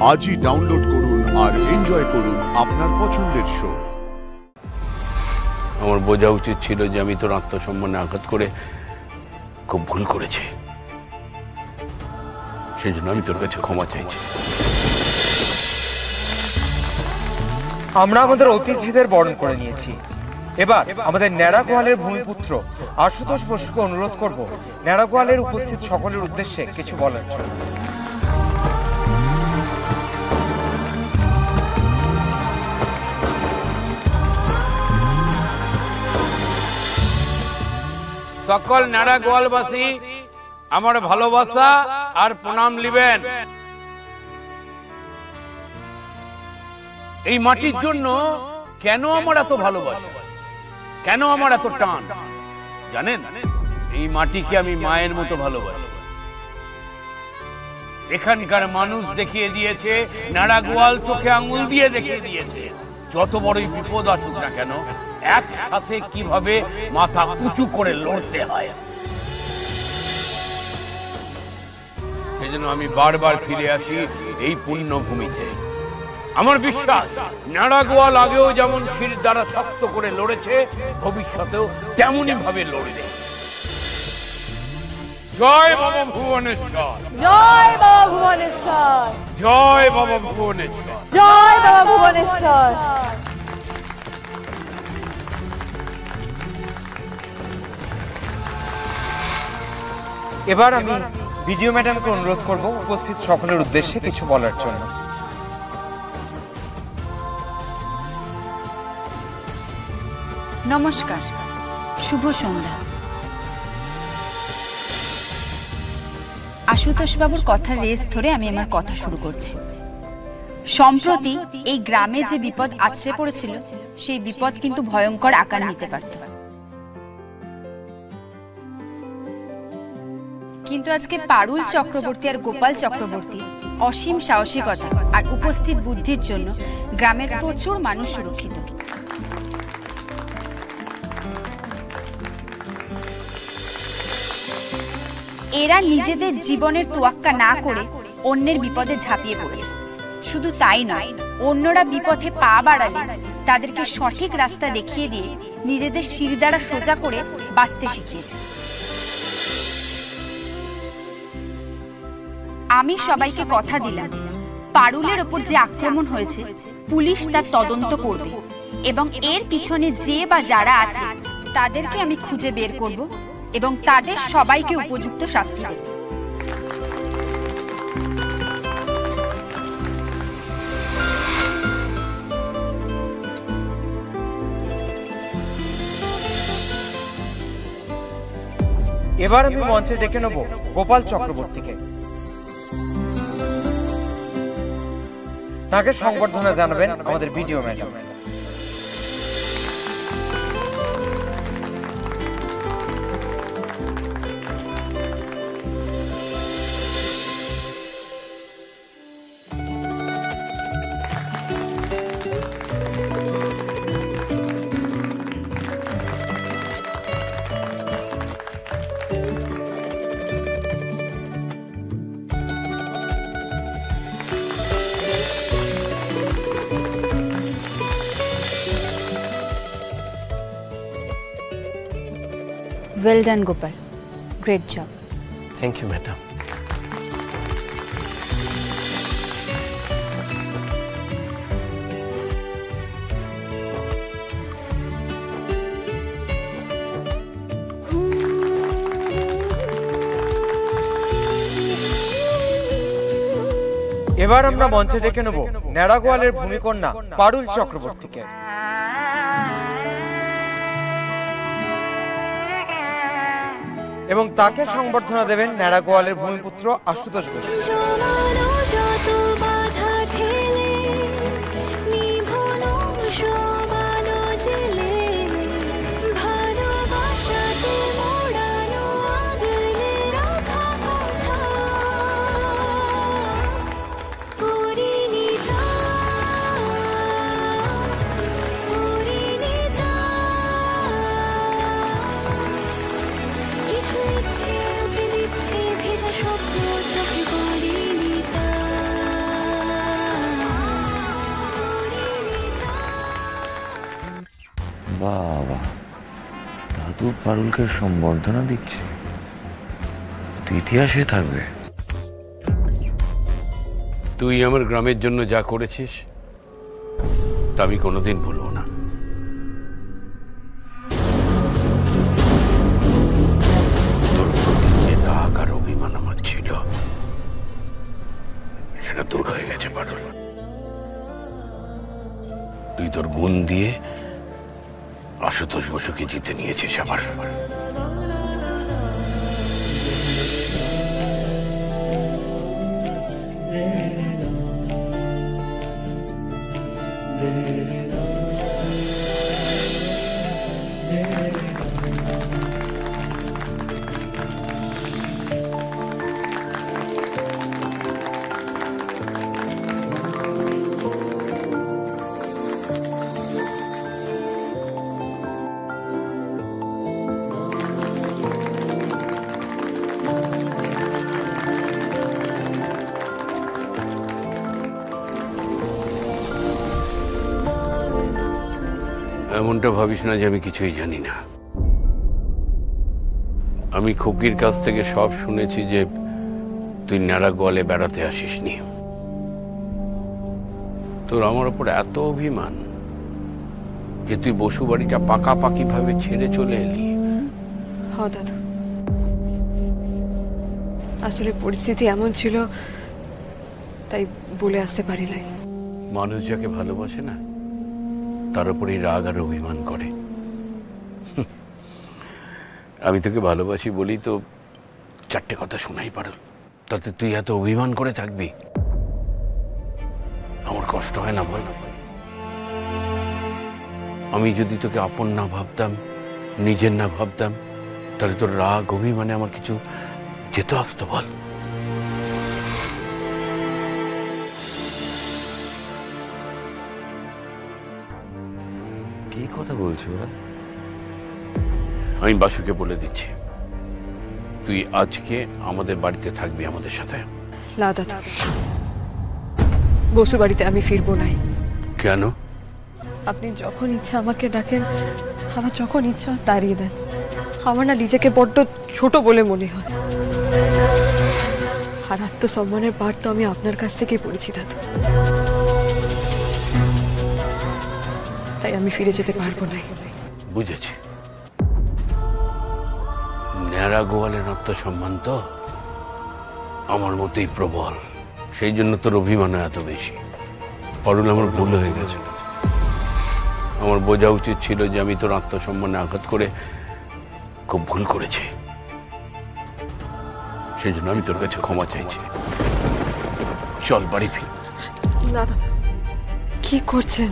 আজই ডাউনলোড করুন আর এনজয় করুন আপনার পছন্দের শো। আমার বোঝা উচিত ছিল যে আমি তোর আত্মসম্মানে আঘাত করে খুব ভুল করেছি, সেই জন্য আমি তোর কাছে ক্ষমা চাইছি। আমরা আমাদের অতিথিদের বরণ করে নিয়েছি। এবার আমাদের ন্যাড়া গোয়ালের ভূমিপুত্র আশুতোষ বসুকে অনুরোধ করব ন্যাড়া গোয়ালের উপস্থিত সকলের উদ্দেশ্যে কিছু বলার জন্য। সকল ন্যাড়া গোয়ালবাসী আমার ভালোবাসা আর প্রণাম নিবেন। এই মাটির জন্য কেন আমার এত ভালোবাসা, কেন আমার এত টান জানেন? এই মাটিকে আমি মায়ের মতো ভালোবাসি। এখানকার মানুষ দেখিয়ে দিয়েছে, ন্যাড়া গোয়াল চোখে আঙুল দিয়ে দেখিয়ে দিয়েছে, যত বড়ই বিপদ আসুক না কেন একসাথে কিভাবে মাথা উঁচু করে লড়তে হয়। সেজন্য আমি বারবার ফিরে আসি এই পুণ্যভূমিতে। আমার বিশ্বাস ন্যাড়া গোয়াল আগেও যেমন শির দ্বারা শক্ত করে লড়েছে, ভবিষ্যতেও তেমনই ভাবে লড়বে। জয় বাবা ভুবনেশ্বর, জয় বাবা ভুবনেশ্বর, জয় বাবা ভুবনেশ্বর, জয় বাবা ভুবনেশ্বর। এবার আমি ভিডিও ম্যাডামকে অনুরোধ করব উপস্থিত সকলের উদ্দেশ্যে কিছু বলার জন্য। নমস্কার, শুভ সন্ধ্যা। আশুতোষ বাবুর কথার রেস ধরে আমি আমার কথা শুরু করছি। সম্প্রতি এই গ্রামে যে বিপদ আছড়ে পড়েছিল, সেই বিপদ কিন্তু ভয়ঙ্কর আকার নিতে পারত, কিন্তু আজকে পারুল চক্রবর্তী আর গোপাল চক্রবর্তী অসীম সাহসিকতা আর উপস্থিত বুদ্ধির জন্য গ্রামের প্রচুর মানুষ সুরক্ষিত। এরা নিজেদের জীবনের তোয়াক্কা না করে অন্যের বিপদে ঝাঁপিয়ে পড়েছে। শুধু তাই নয়, অন্যরা বিপথে পা বাড়ালে তাদেরকে সঠিক রাস্তা দেখিয়ে দিয়ে নিজেদের শির দ্বারা সোজা করে বাঁচতে শিখিয়েছে। আমি সবাইকে কথা দিলাম, পারুলের ওপর যে আক্রমণ হয়েছে পুলিশ তার তদন্ত করবে এবং এর পিছনে যে বা যারা আছে তাদেরকে আমি খুঁজে বের করব এবং তাদের সবাইকে উপযুক্ত শাস্তি দেব। এবার আমি মঞ্চে ডেকে নেব গোপাল চক্রবর্তীকে। তাকে সংবর্ধনা জানাবেন আমাদের video madam. Well done, Gopal. Great job. Thank you, madam. এবার আমরা মঞ্চে ডেকে নেব ন্যাড়া গোয়ালের ভূমিকন্যা পারুল চক্রবর্তীকে। এবং তাকে সংবর্ধনা দেবেন ন্যাড়া গোয়ালের ভূমিপুত্র আশুতোষ বসু। বাবা, দাদু পারুলকে সম্বর্ধনা দিচ্ছে, তো ইতিহাসে থাকবে। তুই আমার গ্রামের জন্য যা করেছিস তা আমি কোনোদিন ভুলব না। তোর প্রতি যে রাগ আর অভিমান আমার ছিল সেটা দূর হয়ে গেছে পারুল। তুই তোর গুণ দিয়ে আশুতোষ বসুকে জিতে নিয়েছিস আবার। এমনটা ভাবিস না যে আমি কিছুই জানি না। আমি খুকির কাছ থেকে সব শুনেছি যে তুই ন্যাড়া গোয়ালে বেড়াতে আসিসনি। তোর আমার উপর এত অভিমান যে তুই বসু বাড়িটা পাকাপাকি ভাবে ছেড়ে চলে এলি। হ্যাঁ দাদু, আসলে পরিস্থিতি এমন ছিল তাই বলে আসতে পারি নাই। মানুষ যাকে ভালোবাসে না তার উপরেই রাগ আর অভিমান করে। আমি তোকে ভালোবাসি বলি তো চারটে কথা শোনাই পারো, তাতে তুই এত অভিমান করে থাকবি? আমার কষ্ট হয় না বল? আমি যদি তোকে আপন না ভাবতাম, নিজের না ভাবতাম, তাহলে তোর রাগ অভিমানে আমার কিছু যেত আসতো বল? কি কথা বলছো ওরা? আমি বাসুকে বলে দিচ্ছি তুই আজকে আমাদের বাড়িতে থাকবি আমাদের সাথে। না দাদু, বসু বাড়িতে আমি ফিরবো নাই। কেন? আপনি যখন ইচ্ছা আমাকে ডাকেন, আমার যখন ইচ্ছা তাড়িয়ে দেন। আমার না নিজেকে বড্ড ছোট বলে মনে হয়, আর আত্মসম্মানের পাঠ তো আমি আপনার কাছ থেকেই পড়েছি দাদু। তাই আমি ফিরে যেতে পারবো না। বুঝেছি, ন্যাড়া গোয়ালের আত্মসম্মান তো আমার মতেই প্রবল, সেই জন্য তোর অভিমান এত বেশি। পারুল, আমার ভুল হয়ে গেছে। আমার বোঝা উচিত ছিল যে আমি তোর আত্মসম্মানে আঘাত করে খুব ভুল করেছি। সেই জন্য আমি তোর কাছে ক্ষমা চাইছি। চল বাড়ি ফির। না দাদা, কি করছেন?